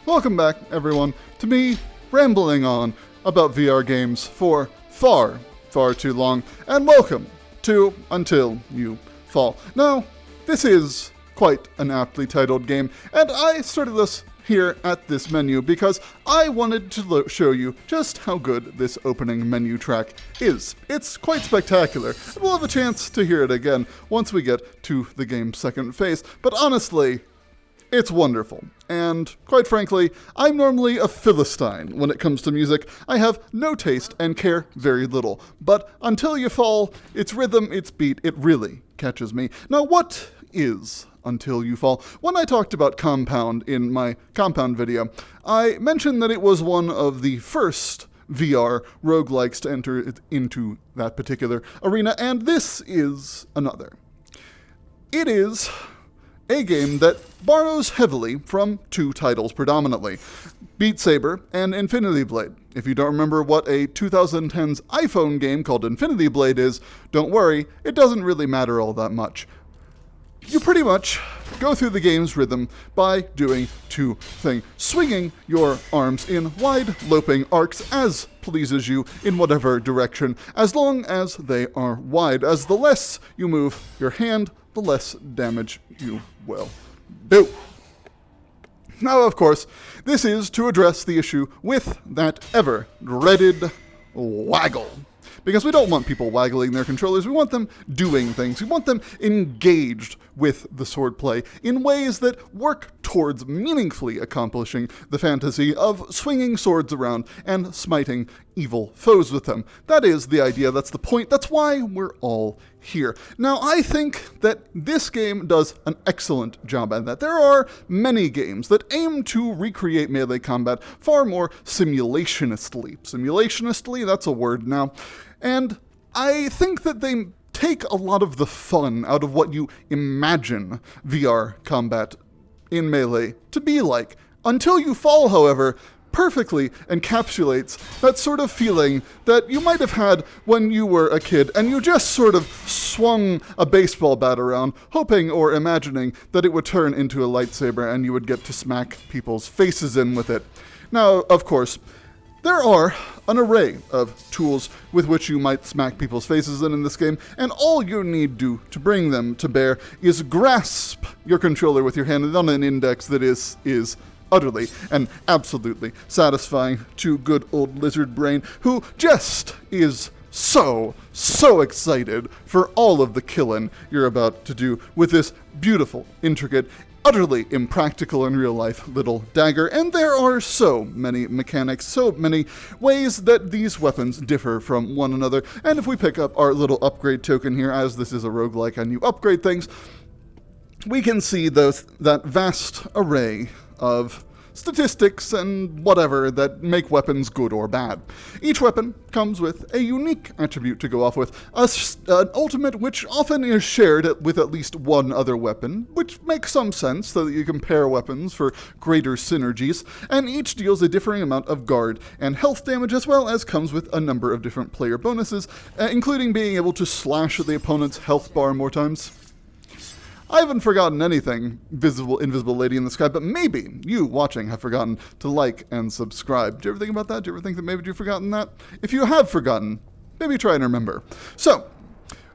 welcome back, everyone, to me rambling on about VR games for far, far too long, and welcome to Until You Fall. Now, this is quite an aptly titled game, and I started this here at this menu because I wanted to show you just how good this opening menu track is. It's quite spectacular, and we'll have a chance to hear it again once we get to the game's second phase, but honestly, it's wonderful. And quite frankly, I'm normally a Philistine when it comes to music. I have no taste and care very little. But Until You Fall, its rhythm, its beat, it really catches me. Now, what is Until You Fall? When I talked about Compound in my Compound video, I mentioned that it was one of the first VR roguelikes to enter into that particular arena, and this is another. It is a game that borrows heavily from two titles predominantly, Beat Saber and Infinity Blade. If you don't remember what a 2010's iPhone game called Infinity Blade is, don't worry, it doesn't really matter all that much. You pretty much go through the game's rhythm by doing two things: swinging your arms in wide, loping arcs as pleases you in whatever direction, as long as they are wide, as the less you move your hand, the less damage you will do. Now, of course, this is to address the issue with that ever-dreaded waggle. Because we don't want people waggling their controllers, we want them doing things. We want them engaged with the swordplay in ways that work towards meaningfully accomplishing the fantasy of swinging swords around and smiting evil foes with them. That is the idea, that's the point, that's why we're all here. Now, I think that this game does an excellent job at that. There are many games that aim to recreate melee combat far more simulationistly. Simulationistly, that's a word now. And I think that they take a lot of the fun out of what you imagine VR combat in Melee to be like. Until You Fall, however, perfectly encapsulates that sort of feeling that you might have had when you were a kid and you just sort of swung a baseball bat around, hoping or imagining that it would turn into a lightsaber and you would get to smack people's faces in with it. Now, of course, there are an array of tools with which you might smack people's faces in this game, and all you need to bring them to bear is grasp your controller with your hand on an index that is utterly and absolutely satisfying to good old Lizard Brain, who just is so excited for all of the killing you're about to do with this beautiful, intricate, utterly impractical in real life little dagger. And there are so many mechanics, so many ways that these weapons differ from one another. And if we pick up our little upgrade token here, as this is a roguelike and you upgrade things, we can see that vast array of statistics and whatever that make weapons good or bad. Each weapon comes with a unique attribute to go off with, an ultimate which often is shared with at least one other weapon, which makes some sense so that you can pair weapons for greater synergies, and each deals a differing amount of guard and health damage, as well as comes with a number of different player bonuses, including being able to slash the opponent's health bar more times. I haven't forgotten anything, Invisible Lady in the Sky, but maybe you watching have forgotten to like and subscribe. Do you ever think about that? Do you ever think that maybe you've forgotten that? If you have forgotten, maybe try and remember. So,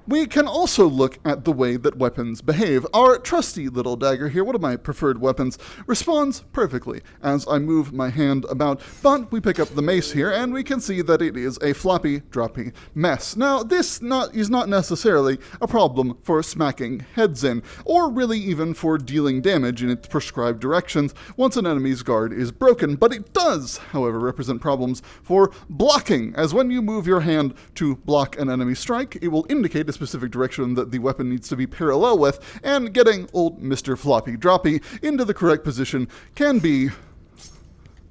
we can also look at the way that weapons behave. Our trusty little dagger here, one of my preferred weapons, responds perfectly as I move my hand about, but we pick up the mace here and we can see that it is a floppy, droppy mess. Now, this is not necessarily a problem for smacking heads in, or really even for dealing damage in its prescribed directions once an enemy's guard is broken, but it does, however, represent problems for blocking, as when you move your hand to block an enemy strike, it will indicate a specific direction that the weapon needs to be parallel with, and getting old Mr. Floppy Droppy into the correct position can be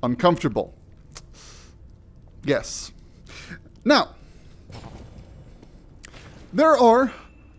uncomfortable. Yes. Now, there are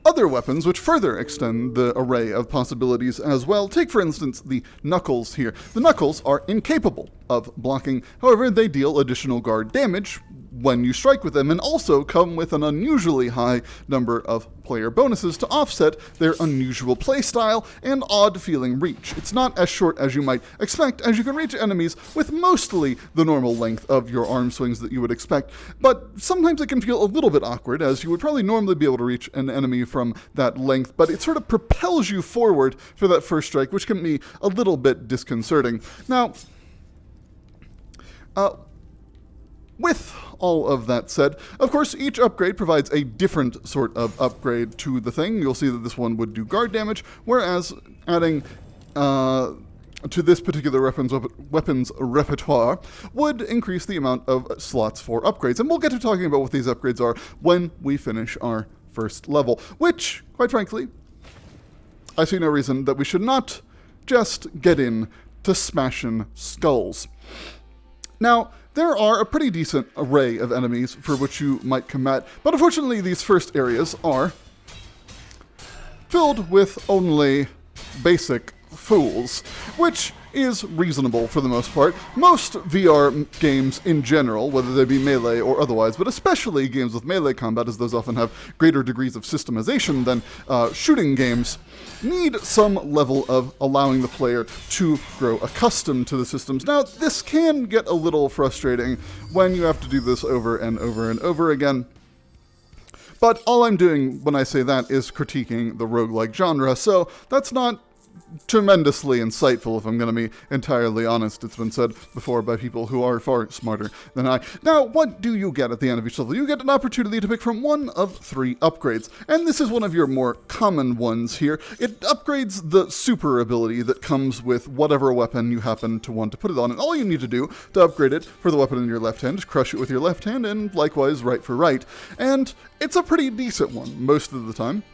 other weapons which further extend the array of possibilities as well. Take, for instance, the knuckles here. The knuckles are incapable of blocking, however, they deal additional guard damage when you strike with them, and also come with an unusually high number of player bonuses to offset their unusual playstyle and odd-feeling reach. It's not as short as you might expect, as you can reach enemies with mostly the normal length of your arm swings that you would expect, but sometimes it can feel a little bit awkward, as you would probably normally be able to reach an enemy from that length, but it sort of propels you forward for that first strike, which can be a little bit disconcerting. Now, with all of that said, of course, each upgrade provides a different sort of upgrade to the thing. You'll see that this one would do guard damage, whereas adding to this particular weapons repertoire would increase the amount of slots for upgrades. And we'll get to talking about what these upgrades are when we finish our first level, which, quite frankly, I see no reason that we should not just get in to smashing skulls. Now, there are a pretty decent array of enemies for which you might combat, but unfortunately these first areas are filled with only basic fools, which is reasonable for the most part. Most VR games in general, whether they be melee or otherwise, but especially games with melee combat, as those often have greater degrees of systemization than shooting games, need some level of allowing the player to grow accustomed to the systems. Now, this can get a little frustrating when you have to do this over and over and over again. But all I'm doing when I say that is critiquing the roguelike genre, so that's not tremendously insightful, if I'm going to be entirely honest. It's been said before by people who are far smarter than I. Now, what do you get at the end of each level? You get an opportunity to pick from one of 3 upgrades, and this is one of your more common ones here. It upgrades the super ability that comes with whatever weapon you happen to want to put it on, and all you need to do to upgrade it for the weapon in your left hand is crush it with your left hand, and likewise right for right. And it's a pretty decent one most of the time.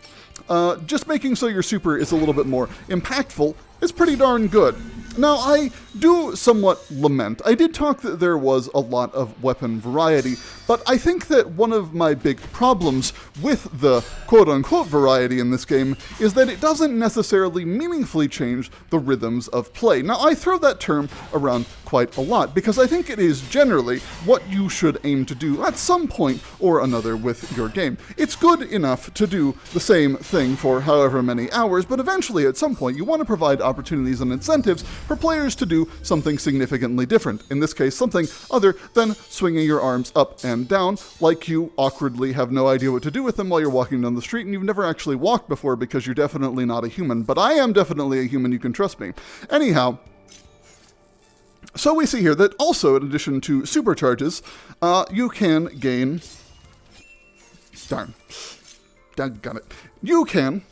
Just making so your super is a little bit more impactful is pretty darn good. Now, I do somewhat lament. I did talk that there was a lot of weapon variety, but I think that one of my big problems with the quote-unquote variety in this game is that it doesn't necessarily meaningfully change the rhythms of play. Now, I throw that term around quite a lot, because I think it is generally what you should aim to do at some point or another with your game. It's good enough to do the same thing for however many hours, but eventually at some point you want to provide opportunities and incentives for players to do something significantly different. In this case, something other than swinging your arms up and down like you awkwardly have no idea what to do with them while you're walking down the street and you've never actually walked before, because you're definitely not a human. But I am definitely a human, you can trust me. Anyhow, so we see here that also, in addition to supercharges, you can gain... Got it. You can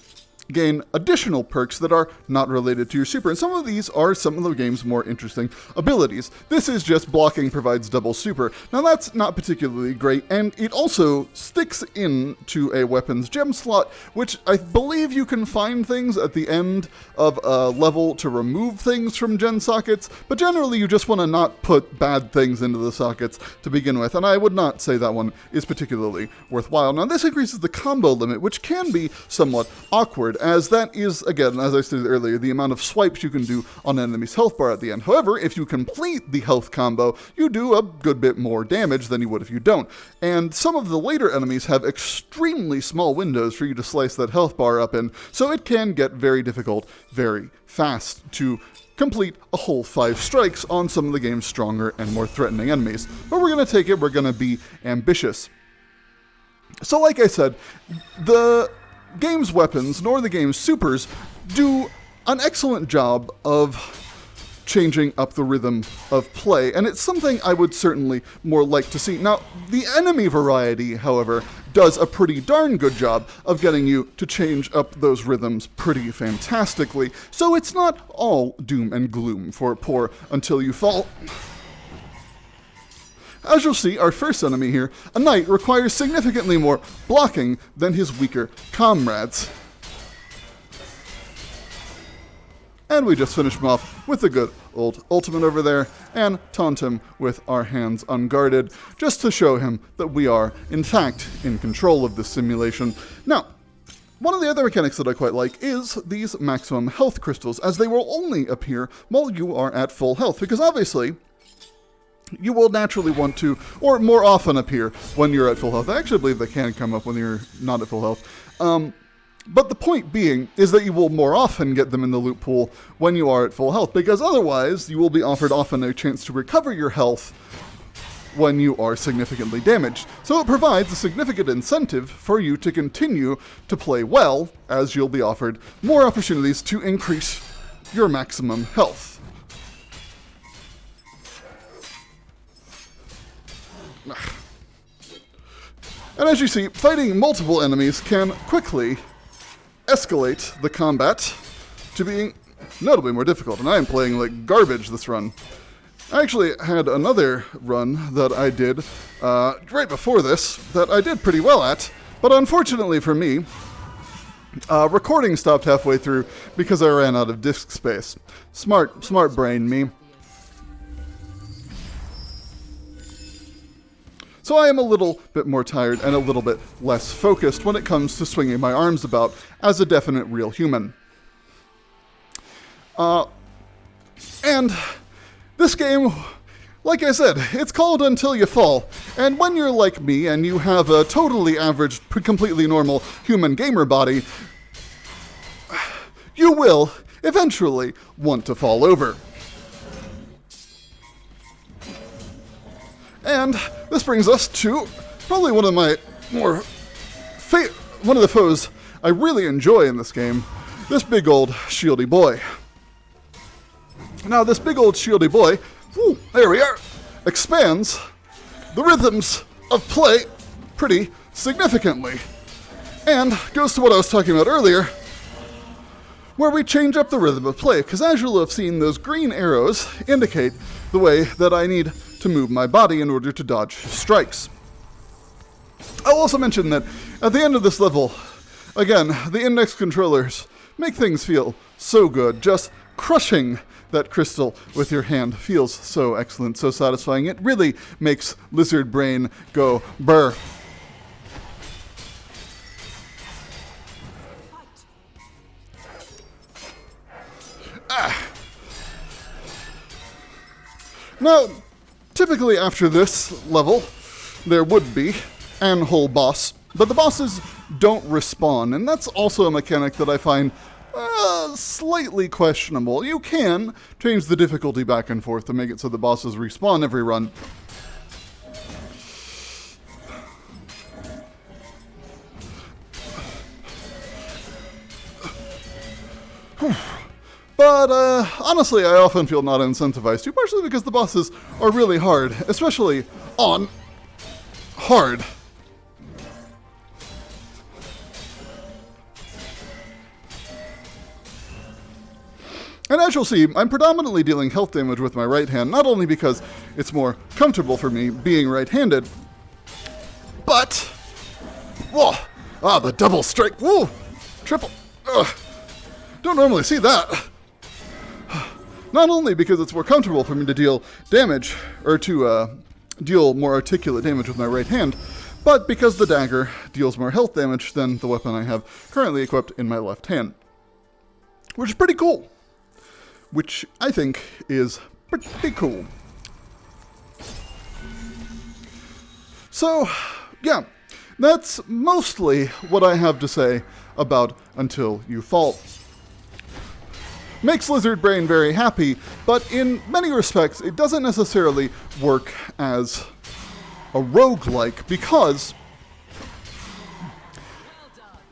gain additional perks that are not related to your super, and some of these are some of the game's more interesting abilities. This is just blocking provides double super. Now that's not particularly great, and it also sticks into a weapons gem slot, which I believe you can find things at the end of a level to remove things from gen sockets, but generally you just want to not put bad things into the sockets to begin with, and I would not say that one is particularly worthwhile. Now this increases the combo limit, which can be somewhat awkward, as that is, again, as I stated earlier, the amount of swipes you can do on an enemy's health bar at the end. However, if you complete the health combo, you do a good bit more damage than you would if you don't. And some of the later enemies have extremely small windows for you to slice that health bar up in, so it can get very difficult very fast to complete a whole 5 strikes on some of the game's stronger and more threatening enemies. But we're going to take it, we're going to be ambitious. So like I said, the game's weapons, nor the game's supers, do an excellent job of changing up the rhythm of play, and it's something I would certainly more like to see. Now, the enemy variety, however, does a pretty darn good job of getting you to change up those rhythms pretty fantastically, so it's not all doom and gloom for poor Until You Fall. As you'll see, our first enemy here, a knight, requires significantly more blocking than his weaker comrades. And we just finish him off with the good old ultimate over there, and taunt him with our hands unguarded, just to show him that we are, in fact, in control of this simulation. Now, one of the other mechanics that I quite like is these maximum health crystals, as they will only appear while you are at full health, because obviously, you will naturally want to, or more often appear when you're at full health. I actually believe they can come up when you're not at full health. But the point being is that you will more often get them in the loot pool when you are at full health, because otherwise you will be offered often a chance to recover your health when you are significantly damaged. So it provides a significant incentive for you to continue to play well, as you'll be offered more opportunities to increase your maximum health. And as you see, fighting multiple enemies can quickly escalate the combat to being notably more difficult, and I am playing like garbage this run. I actually had another run that I did right before this that I did pretty well at, but unfortunately for me, recording stopped halfway through because I ran out of disk space. Smart brain me. So I am a little bit more tired and a little bit less focused when it comes to swinging my arms about as a definite real human. And this game, like I said, it's called Until You Fall. And when you're like me and you have a totally average, completely normal human gamer body, you will eventually want to fall over. And this brings us to probably one of my one of the foes I really enjoy in this game, this big old shieldy boy. Now this big old shieldy boy, there we are, expands the rhythms of play pretty significantly. And goes to what I was talking about earlier, where we change up the rhythm of play, because as you'll have seen, those green arrows indicate the way that I need to move my body in order to dodge strikes. I'll also mention that at the end of this level, again, the index controllers make things feel so good. Just crushing that crystal with your hand feels so excellent, so satisfying. It really makes lizard brain go brr. Now, typically after this level, there would be an whole boss, but the bosses don't respawn, and that's also a mechanic that I find slightly questionable. You can change the difficulty back and forth to make it so the bosses respawn every run. But honestly, I often feel not incentivized to, partially because the bosses are really hard, especially on hard. And as you'll see, I'm predominantly dealing health damage with my right hand, not only because it's more comfortable for me being right-handed, but... whoa! Ah, the double strike! Whoa! Triple! Don't normally see that. Not only because it's more comfortable for me to deal damage, or to deal more articulate damage with my right hand, but because the dagger deals more health damage than the weapon I have currently equipped in my left hand. Which is pretty cool. Which I think is pretty cool. So, yeah, that's mostly what I have to say about Until You Fall. Makes Lizard Brain very happy, but in many respects, it doesn't necessarily work as a roguelike, because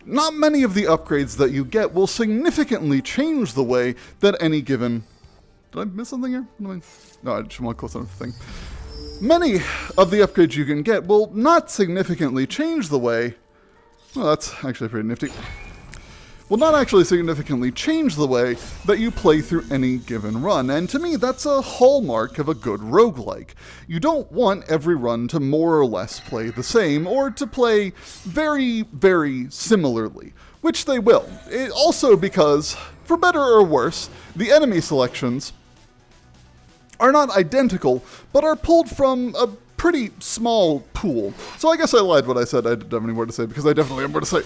not many of the upgrades that you get will significantly change the way that any given... Did I miss something here? No, I just want to close on the thing. Many of the upgrades you can get will not significantly change the way... Well, that's actually pretty nifty. Will not actually significantly change the way that you play through any given run, and to me that's a hallmark of a good roguelike. You don't want every run to more or less play the same, or to play very, very similarly, which they will. Also because, for better or worse, the enemy selections are not identical, but are pulled from a pretty small pool. So I guess I lied when I said I didn't have any more to say, because I definitely have more to say.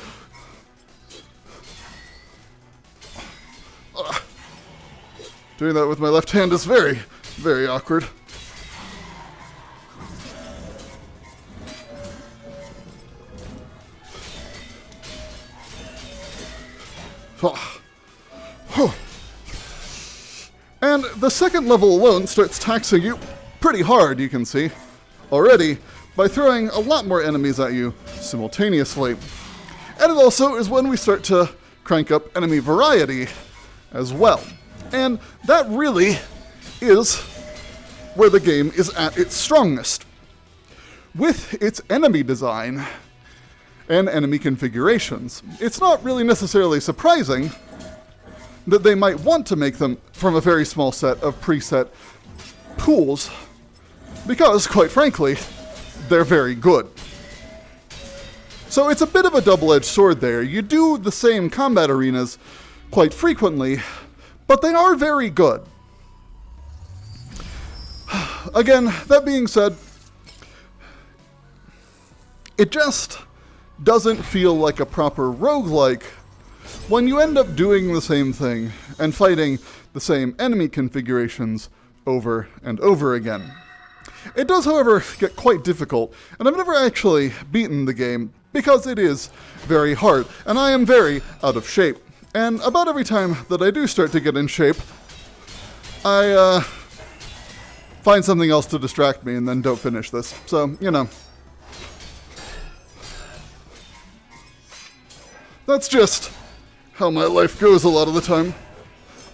Doing that with my left hand is very, very awkward. And the second level alone starts taxing you pretty hard, you can see, already, by throwing a lot more enemies at you simultaneously. And it also is when we start to crank up enemy variety as well. And that really is where the game is at its strongest. With its enemy design and enemy configurations, it's not really necessarily surprising that they might want to make them from a very small set of preset pools, because, quite frankly, they're very good. So it's a bit of a double-edged sword there. You do the same combat arenas quite frequently, but they are very good. Again, that being said, it just doesn't feel like a proper roguelike when you end up doing the same thing and fighting the same enemy configurations over and over again. It does, however, get quite difficult, and I've never actually beaten the game because it is very hard, and I am very out of shape. And about every time that I do start to get in shape, I find something else to distract me and then don't finish this. So, you know. That's just how my life goes a lot of the time.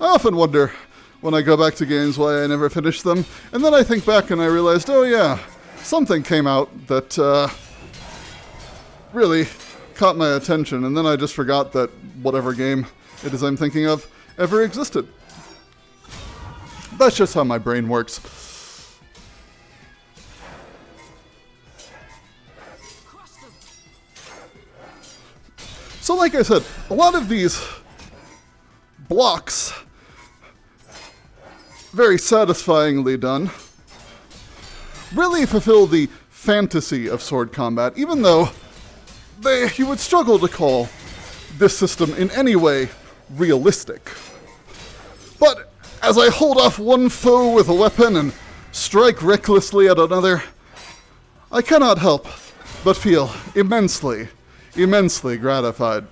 I often wonder when I go back to games why I never finish them, and then I think back and I realized, oh yeah, something came out that really caught my attention, and then I just forgot that whatever game it is I'm thinking of ever existed. That's just how my brain works. So like I said, a lot of these blocks, very satisfyingly done, really fulfill the fantasy of sword combat, even though you would struggle to call this system in any way realistic. But as I hold off one foe with a weapon and strike recklessly at another, I cannot help but feel immensely gratified.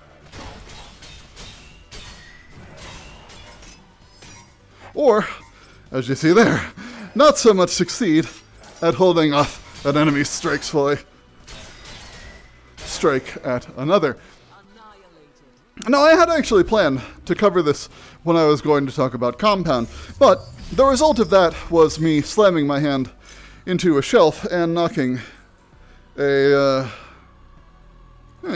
Or, as you see there, not so much succeed at holding off an enemy's strikes while I strike at another. Now, I had actually planned to cover this when I was going to talk about Compound, but the result of that was me slamming my hand into a shelf and knocking I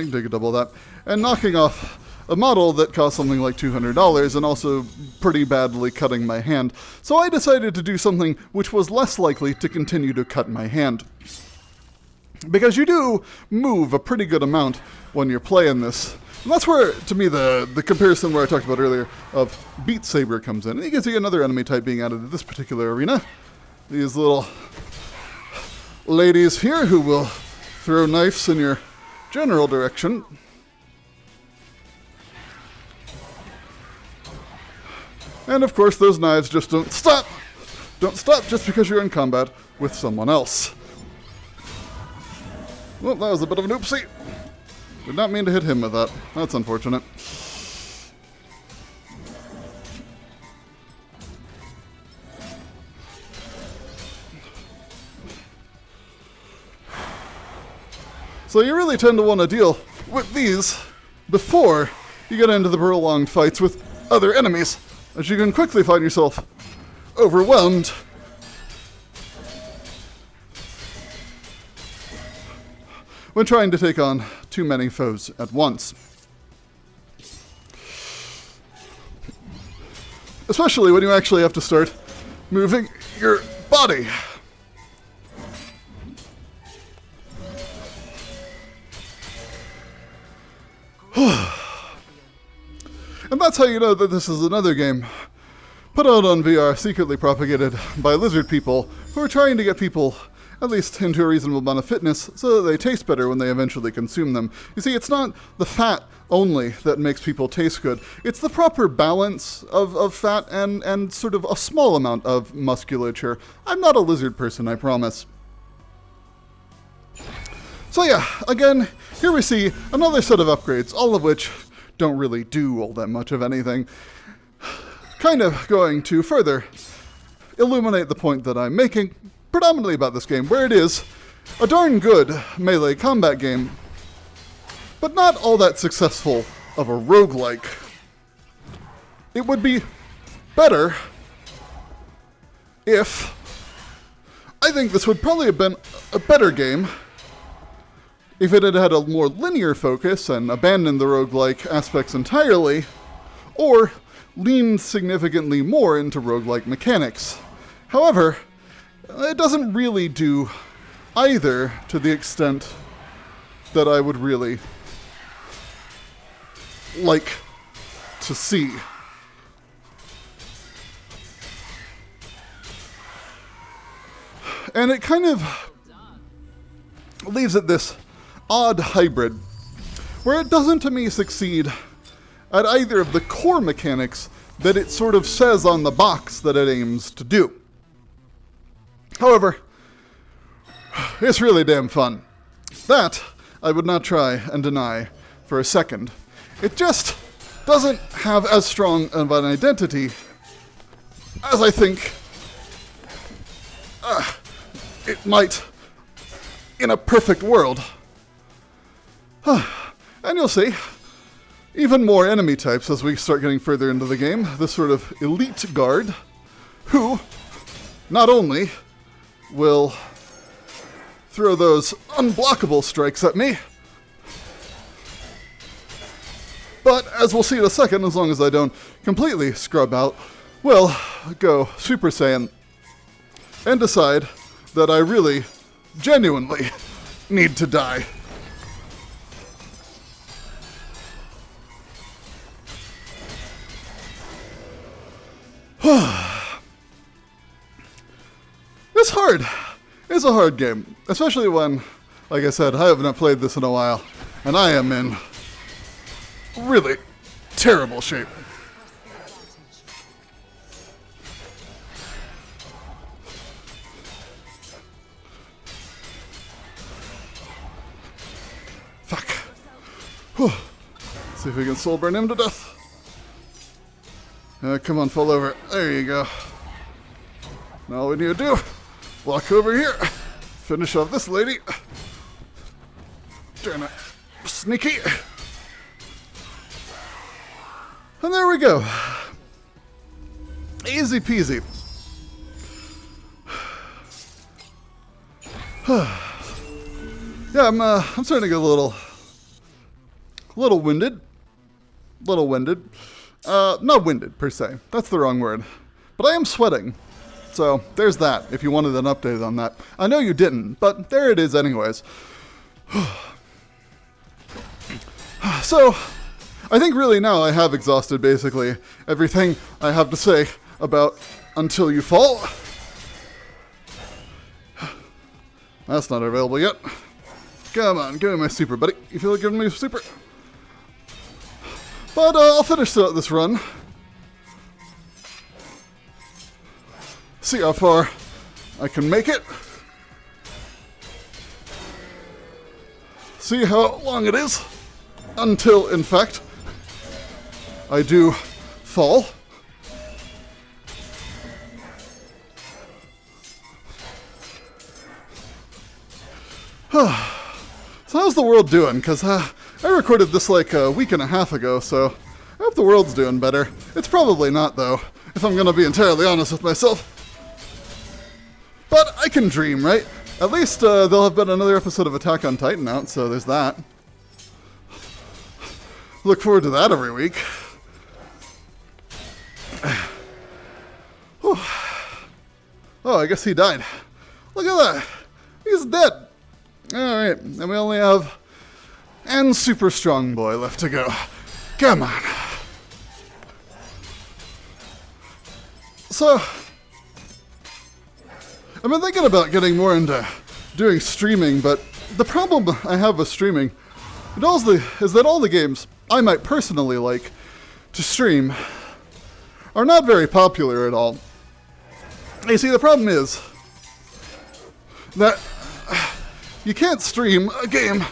can take a double of that, and knocking off a model that cost something like $200 and also pretty badly cutting my hand. So I decided to do something which was less likely to continue to cut my hand. Because you do move a pretty good amount when you're playing this. And that's where, to me, the comparison where I talked about earlier of Beat Saber comes in. And you can see another enemy type being added to this particular arena. These little ladies here who will throw knives in your general direction. And of course, those knives just don't stop. Don't stop just because you're in combat with someone else. Well, that was a bit of an oopsie. Did not mean to hit him with that. That's unfortunate. So you really tend to want to deal with these before you get into the prolonged fights with other enemies, as you can quickly find yourself overwhelmed when trying to take on too many foes at once. Especially when you actually have to start moving your body. And that's how you know that this is another game put out on VR, secretly propagated by lizard people who are trying to get people at least into a reasonable amount of fitness so that they taste better when they eventually consume them. You see, it's not the fat only that makes people taste good. It's the proper balance of fat and sort of a small amount of musculature. I'm not a lizard person, I promise. So yeah, again, here we see another set of upgrades, all of which don't really do all that much of anything. Kind of going to further illuminate the point that I'm making predominantly about this game, where it is a darn good melee combat game, but not all that successful of a roguelike. It would be better if... I think this would probably have been a better game if it had had a more linear focus and abandoned the roguelike aspects entirely, or leaned significantly more into roguelike mechanics. However, it doesn't really do either to the extent that I would really like to see. And it kind of leaves it this odd hybrid, where it doesn't to me succeed at either of the core mechanics that it sort of says on the box that it aims to do. However, it's really damn fun. That I would not try and deny for a second. It just doesn't have as strong of an identity as I think it might in a perfect world. And you'll see even more enemy types as we start getting further into the game. This sort of elite guard who not only will throw those unblockable strikes at me, but as we'll see in a second, as long as I don't completely scrub out, will go Super Saiyan and decide that I really, genuinely need to die. It's hard. It's a hard game, especially when, like I said, I have not played this in a while, and I am in really terrible shape. Fuck. Whew. See if we can soul burn him to death. Come on, fall over. There you go. Now all we need to do, walk over here, finish off this lady. Darn it. Sneaky. And there we go. Easy peasy. Yeah, I'm starting to get a little winded. Not winded, per se. That's the wrong word. But I am sweating. So, there's that, if you wanted an update on that. I know you didn't, but there it is anyways. So, I think really now I have exhausted basically everything I have to say about Until You Fall. That's not available yet. Come on, give me my super, buddy. You feel like giving me a super? But I'll finish this run. See how far I can make it. See how long it is. Until, in fact, I do fall. So how's the world doing? Because I recorded this like a week and a half ago, so I hope the world's doing better. It's probably not, though, if I'm going to be entirely honest with myself. But I can dream, right? At least there'll have been another episode of Attack on Titan out, so there's that. Look forward to that every week. Oh, I guess he died. Look at that. He's dead. Alright, and we only have and Super Strong Boy left to go. Come on. So, I've been thinking about getting more into doing streaming, but the problem I have with streaming is that all the games I might personally like to stream are not very popular at all. You see, the problem is that you can't stream a game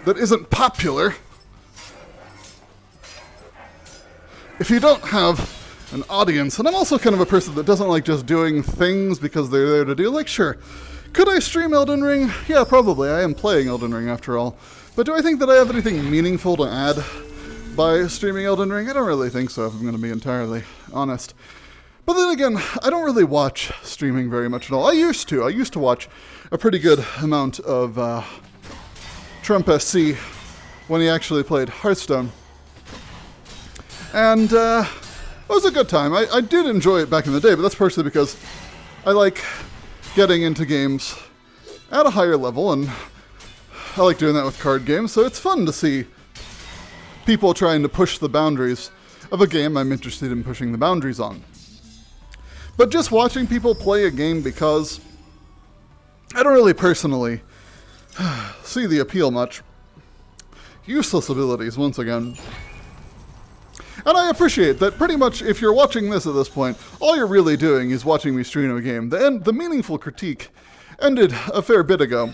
that isn't popular if you don't have an audience, and I'm also kind of a person that doesn't like just doing things because they're there to do, like, sure, could I stream Elden Ring? Yeah, probably. I am playing Elden Ring after all. But do I think that I have anything meaningful to add by streaming Elden Ring? I don't really think so, if I'm going to be entirely honest. But then again, I don't really watch streaming very much at all. I used to. I used to watch a pretty good amount of Trump SC when he actually played Hearthstone. And it was a good time. I did enjoy it back in the day, but that's partially because I like getting into games at a higher level, and I like doing that with card games, so it's fun to see people trying to push the boundaries of a game I'm interested in pushing the boundaries on. But just watching people play a game because I don't really personally see the appeal much. Useless abilities, once again. And I appreciate that pretty much if you're watching this at this point, all you're really doing is watching me stream a game. The meaningful critique ended a fair bit ago.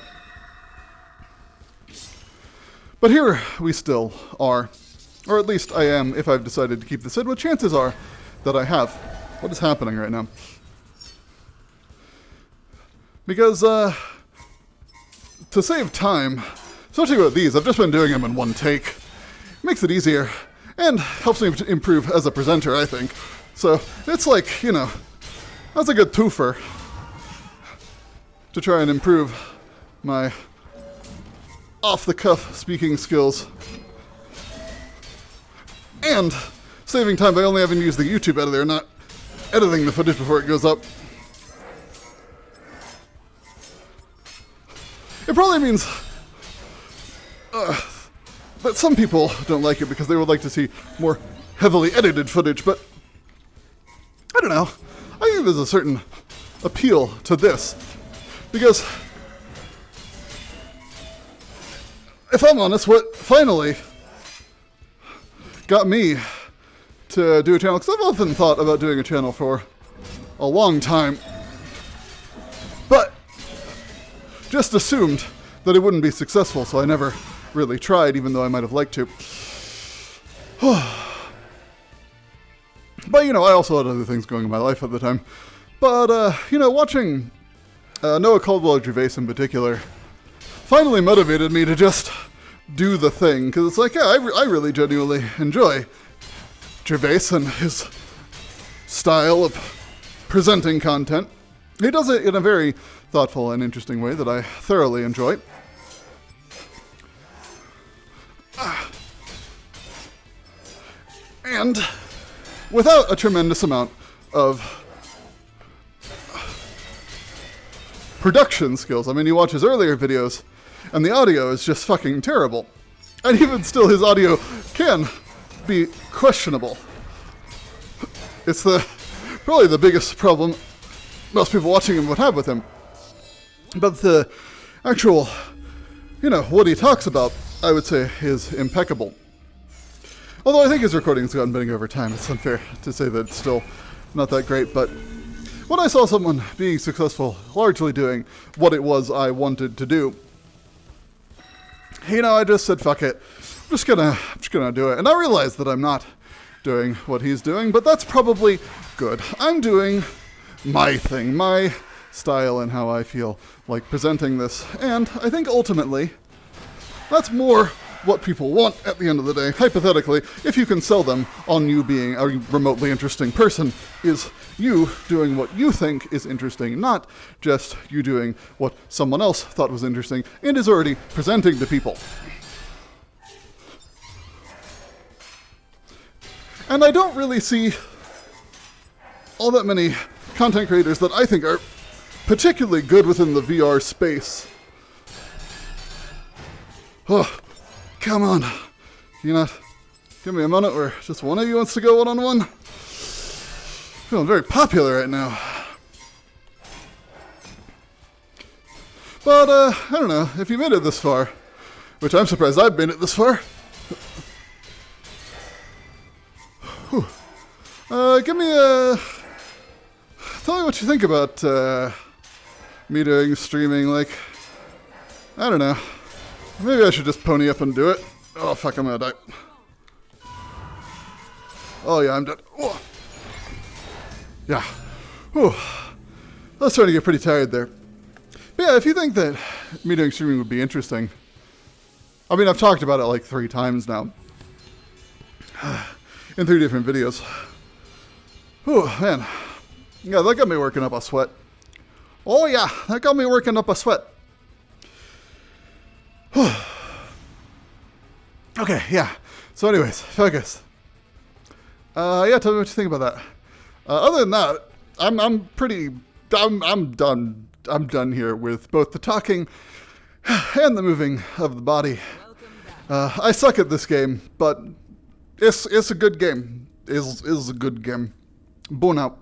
But here we still are. Or at least I am if I've decided to keep this in, but chances are that I have. What is happening right now? Because, to save time, especially with these, I've just been doing them in one take. Makes it easier, and helps me to improve as a presenter, I think. So, it's like, you know, that's a good twofer to try and improve my off-the-cuff speaking skills. And saving time by only having to use the YouTube editor, not editing the footage before it goes up. It probably means that some people don't like it because they would like to see more heavily edited footage, but I don't know. I think there's a certain appeal to this, because if I'm honest, what finally got me to do a channel, because I've often thought about doing a channel for a long time, but just assumed that it wouldn't be successful, so I never really tried, even though I might have liked to. But, you know, I also had other things going in my life at the time. But, you know, watching Noah Caldwell-Gervais in particular finally motivated me to just do the thing, because it's like, yeah, I really genuinely enjoy Gervais and his style of presenting content. He does it in a very thoughtful and interesting way that I thoroughly enjoy. And without a tremendous amount of production skills. I mean, you watch his earlier videos, and the audio is just fucking terrible. And even still, his audio can be questionable. It's probably the biggest problem most people watching him would have with him. But the actual, you know, what he talks about, I would say, is impeccable. Although I think his recording's gotten better over time. It's unfair to say that it's still not that great, but when I saw someone being successful, largely doing what it was I wanted to do, you know, I just said, fuck it. I'm just gonna do it. And I realized that I'm not doing what he's doing, but that's probably good. I'm doing my thing, my style, and how I feel like presenting this. And I think ultimately, that's more what people want at the end of the day. Hypothetically, if you can sell them on you being a remotely interesting person, is you doing what you think is interesting, not just you doing what someone else thought was interesting and is already presenting to people. And I don't really see all that many content creators that I think are particularly good within the VR space. Oh, come on. Can you not give me a minute where just one of you wants to go one-on-one? Feeling very popular right now. But, I don't know, if you made it this far, which I'm surprised I've made it this far. Give me a... Tell me what you think about, me doing streaming, like, I don't know. Maybe I should just pony up and do it. Oh, fuck, I'm gonna die. Oh yeah, I'm dead. Oh. Yeah. Whew. I was starting to get pretty tired there. But yeah, if you think that me doing streaming would be interesting, I mean, I've talked about it like 3 times now. In 3 different videos. Whew, man. Yeah, that got me working up a sweat. Oh yeah, that got me working up a sweat. Okay, yeah. So anyways, focus. Yeah, tell me what you think about that. Other than that, I'm done. I'm done here with both the talking and the moving of the body. I suck at this game, but it's a good game. Is a good game. Born out.